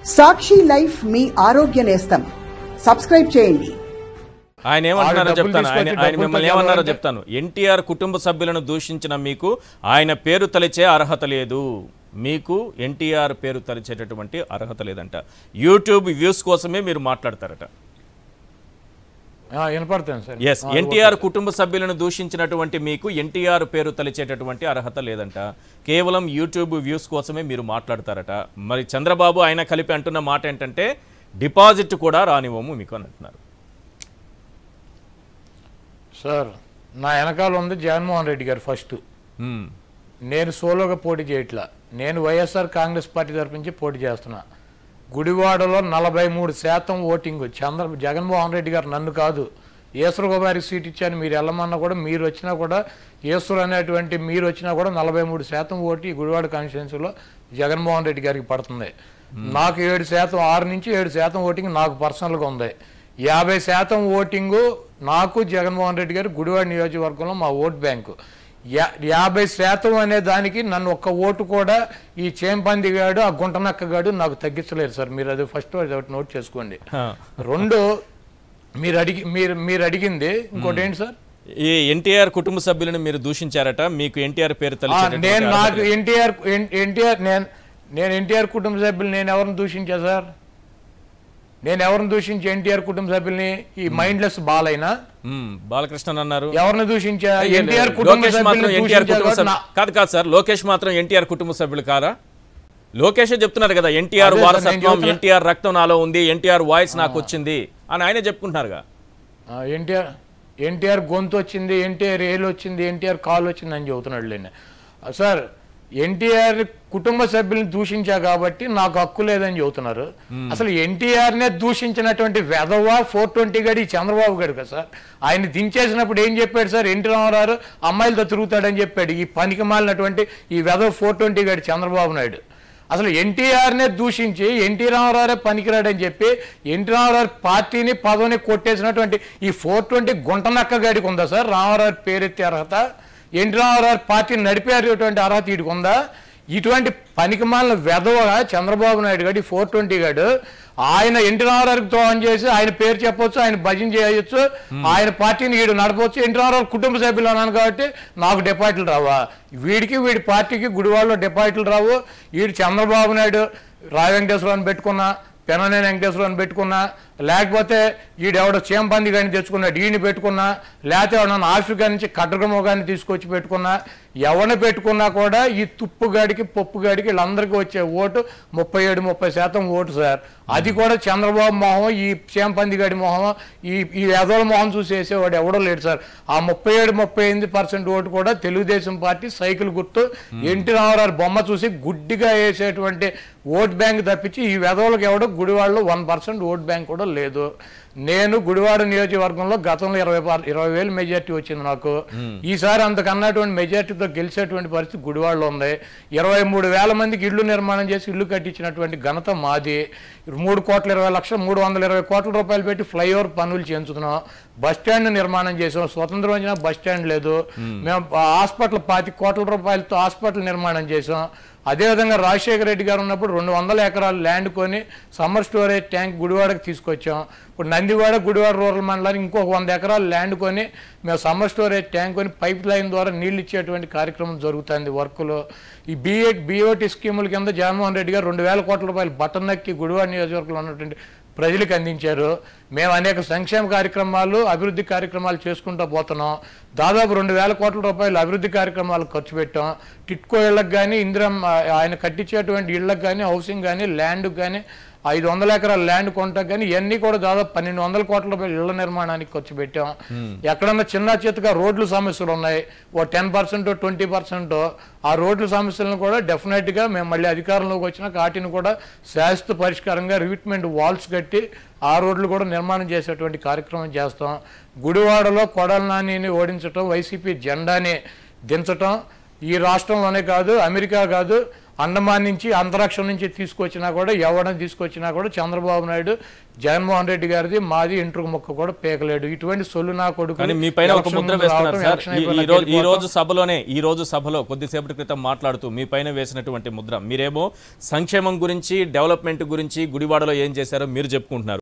సాక్షి life మీ ఆరోగ్య నేస్తం. Subscribe చేయండి. ఆయన ఏమంటున్నారో చెప్తాను. ఆయన మిమ్మల్ని ఏమన్నారో చెప్తాను. ఎన్టీఆర్ కుటుంబ సభ్యులను దూషించిన మీకు ఆయన పేరు తలిచే అర్హత లేదు. మీకు ఎన్టీఆర్ పేరు తలిచేటటువంటి అర్హత లేదంట. యూట్యూబ్ వ్యూస్ కోసమే మీరు మాట్లాడతారట. ఎస్, ఎన్టీఆర్ కుటుంబ సభ్యులను దూషించినటువంటి మీకు ఎన్టీఆర్ పేరు తలిచేటటువంటి అర్హత లేదంట. కేవలం యూట్యూబ్ వ్యూస్ కోసమే మీరు మాట్లాడతారట. మరి చంద్రబాబు ఆయన కలిపి అంటున్న మాట ఏంటంటే డిపాజిట్ కూడా రానివ్వము మీకు అని అంటున్నారు. సార్, నా వెనకాల ఉంది జగన్మోహన్ రెడ్డి గారు. ఫస్ట్ నేను సోలోగా పోటీ చేయట్లా. నేను వైఎస్ఆర్ కాంగ్రెస్ పార్టీ తరపు నుంచి పోటీ చేస్తున్నా. గుడివాడలో 43% ఓటింగ్. జగన్మోహన్ రెడ్డి గారు నన్ను కాదు, ఈశ్వర్ గారికి సీట్ ఇచ్చాను. మీరు వెళ్ళమన్నా కూడా, మీరు వచ్చినా కూడా, ఈశ్వర్ అనేటువంటి మీరు వచ్చినా కూడా 43% ఓటు ఈ గుడివాడ కాన్స్టిట్యున్సీలో జగన్మోహన్ రెడ్డి గారికి పడుతుంది. నాకు 7%, 6 నుంచి 7% ఓటింగ్ నాకు పర్సనల్గా ఉంది. 50% ఓటింగు నాకు జగన్మోహన్ రెడ్డి గారు గుడివాడ నియోజకవర్గంలో మా ఓట్ బ్యాంకు. 50% అనే దానికి నన్ను ఒక్క ఓటు కూడా ఈ చేంపంది గాడు, ఆ గుంటనక్క గాడు నాకు తగ్గించలేరు సార్. మీరు అది ఫస్ట్ నోట్ చేసుకోండి. రెండు, మీరు అడిగింది ఇంకోటి ఏంటి సార్? ఈ ఎన్టీఆర్ కుటుంబ సభ్యులను మీరు దూషించారట. మీకు ఎన్టీఆర్ పేరు నేను నాకు నేను ఎన్టీఆర్ కుటుంబ సభ్యులు నేను ఎవరిని దూషించా సార్? నేను ఎవరిని దూషించి ఎన్టీఆర్ కుటుంబ సభ్యుల్ని? ఈ మైండ్లెస్ బాలైనా బాలకృష్ణ అన్నారు. ఎవరిని దూషించా? ఎన్టీఆర్ కుటుంబ కాదు కాదు సార్, లోకేష్ మాత్రం ఎన్టీఆర్ కుటుంబ సభ్యులు కారా? లోకేష్ చెప్తున్నారు కదా, ఎన్టీఆర్ వారసత్వం, ఎన్టీఆర్ రక్తం నాలో ఉంది, ఎన్టీఆర్ వాయిస్ నాకు వచ్చింది అని ఆయనే చెప్పుకుంటున్నారుగా. ఎన్టీఆర్ గొంతు వచ్చింది, ఎన్టీఆర్ ఏలు వచ్చింది, ఎన్టీఆర్ కాలు వచ్చింది అని చెబుతున్నాడు లేండి సార్. ఎన్టీఆర్ కుటుంబ సభ్యులను దూషించా కాబట్టి నాకు హక్కు లేదని చెబుతున్నారు. అసలు ఎన్టీఆర్నే దూషించినటువంటి వెధవ 420 గడి చంద్రబాబు గారు కదా సార్. ఆయన దించేసినప్పుడు ఏం చెప్పాడు సార్? ఎన్టీ రామారావు అమ్మాయిలతో తిరుగుతాడని చెప్పాడు. ఈ పనికి మాలినటువంటి ఈ వెధవ 420 గడి చంద్రబాబు నాయుడు అసలు ఎన్టీఆర్నే దూషించి ఎన్టీ రామారావు పనికిరాడని చెప్పి ఎన్టీ రామారావు పార్టీని పదవిని కొట్టేసినటువంటి ఈ 420 గుంటనక్క గాడికి ఉందా సార్ రామారావు పేరెత్తే అర్హత? ఎన్టీ రామారావు పార్టీని నడిపేటువంటి అర్హత వీడికి ఉందా? ఇటువంటి పనికిమాలిన వెధవగా చంద్రబాబు నాయుడు గారు 420 గాడు ఆయన ఎన్టీ రామారావుకి ద్రోహం చేసి ఆయన పేరు చెప్పొచ్చు, ఆయన భజన చేయొచ్చు, ఆయన పార్టీని వీడు నడపవచ్చు. ఎన్టీ రామారావు కుటుంబ సభ్యులు అన్నాను కాబట్టి నాకు డిపాజిట్లు రావా? వీడి పార్టీకి గుడివాడలో డిపాజిట్లు రావు. వీడు చంద్రబాబు నాయుడు రాయ వెంకటేశ్వరరావుని పెట్టుకున్నా, పెననేని వెంకటేశ్వరరావుని పెట్టుకున్నా, లేకపోతే వీడెవడో చేంపంది కానీ తెచ్చుకున్నా డీని పెట్టుకున్నా, లేకపోతే ఎవడన్నా ఆఫ్రికా నుంచి కట్టగమోగాన్ని తీసుకొచ్చి పెట్టుకున్నా, ఎవరిని పెట్టుకున్నా కూడా ఈ తుప్పుగాడికి పప్పుగాడికి వీళ్ళందరికీ వచ్చే ఓటు 37-30% ఓటు సార్. అది కూడా చంద్రబాబు మొహం, ఈ చేంపందిగాడి మొహం, ఈ ఎదోల మొహం చూసేసేవాడు ఎవడో లేడు సార్. ఆ 37-38% ఓటు కూడా తెలుగుదేశం పార్టీ సైకిల్ గుర్తు ఎన్టీ రామారావు బొమ్మ చూసి గుడ్డిగా వేసేటువంటి ఓట్ బ్యాంక్ తప్పించి ఈ వెధవులకు ఎవడో గుడివాడలో 1% ఓట్ బ్యాంక్ కూడా లేదు. నేను గుడివాడ నియోజకవర్గంలో గతంలో 20,000 మెజార్టీ వచ్చింది నాకు. ఈసారి అంతకన్నటువంటి మెజార్టీతో గెలిచేటువంటి పరిస్థితి గుడివాడలో ఉంది. 23,000 మందికి ఇళ్లు నిర్మాణం చేసి ఇల్లు కట్టించినటువంటి ఘనత మాది. 3,20,00,320 కోట్ల రూపాయలు పెట్టి ఫ్లైఓవర్ పనులు చేయించుతున్నాం. బస్టాండ్ నిర్మాణం చేసాం. స్వతంత్రం వచ్చినా బస్టాండ్ లేదు. మేము హాస్పిటల్ 25 కోట్ల రూపాయలతో హాస్పిటల్ నిర్మాణం చేసాం. అదేవిధంగా రాజశేఖర రెడ్డి గారు ఉన్నప్పుడు 200 ఎకరాలు ల్యాండ్ కొని సమ్మర్ స్టోరేజ్ ట్యాంక్ గుడివాడకి తీసుకొచ్చాం. ఇప్పుడు నందివాడ గుడివాడ రూరల్ మండలానికి ఇంకొక 100 ఎకరాలు ల్యాండ్ కొని మేము సమ్మర్ స్టోరేజ్ ట్యాంక్ కొని పైప్ లైన్ ద్వారా నీళ్ళు ఇచ్చేటువంటి కార్యక్రమం జరుగుతుంది వర్క్లో. ఈ బిఓటి స్కీముల కింద జగన్మోహన్ రెడ్డి గారు 2,000 కోట్ల రూపాయలు బటన్ నక్కి గుడివాడ నియోజకవర్గంలో ఉన్నటువంటి ప్రజలకు అందించారు. మేము అనేక సంక్షేమ కార్యక్రమాలు, అభివృద్ధి కార్యక్రమాలు చేసుకుంటూ పోతున్నాం. దాదాపు 2,000 కోట్ల రూపాయలు అభివృద్ధి కార్యక్రమాలు ఖర్చు పెట్టాం. టిట్కో ఇళ్లకు కానీ, ఆయన కట్టించేటువంటి ఇళ్లకు కానీ, హౌసింగ్ కానీ, ల్యాండ్కి కానీ, 500 ఎకరాల ల్యాండ్ కొంటాం కానీ ఇవన్నీ కూడా దాదాపు 1,200 కోట్ల రూపాయలు ఇళ్ల నిర్మాణానికి ఖర్చు పెట్టాం. ఎక్కడన్నా చిన్న చిత్తగా రోడ్ల సమస్యలు ఉన్నాయి, ఓ 10% 20%. ఆ రోడ్ల సమస్యలను కూడా డెఫినెట్గా మేము మళ్ళీ అధికారంలోకి వచ్చినాక వాటిని కూడా శాశ్వత పరిష్కారంగా రివిట్మెంట్ వాల్స్ కట్టి ఆ రోడ్లు కూడా నిర్మాణం చేసేటువంటి కార్యక్రమం చేస్తాం. గుడివాడలో కొడాలి నానిని ఓడించడం, వైసీపీ జెండాని దించటం ఈ రాష్ట్రంలోనే కాదు, అమెరికా కాదు, అండమాన్ నుంచి అంతరిక్షం నుంచి తీసుకొచ్చినా కూడా ఎవరిని తీసుకొచ్చినా కూడా చంద్రబాబు నాయుడు జగన్మోహన్ రెడ్డి గారిది మాది ఇంట్రుకు మొక్క కూడా పేకలేడు. ఇటువంటి సొల్లు నా కొడుకు మీ పైన ఒక ముద్ర వేస్తున్నారు సార్. ఈ రోజు సభలో కొద్దిసేపటి క్రితం మాట్లాడుతూ మీ పైన వేసినటువంటి ముద్ర, మీరేమో సంక్షేమం గురించి డెవలప్మెంట్ గురించి గుడివాడలో ఏం చేశారో మీరు చెప్పుకుంటున్నారు.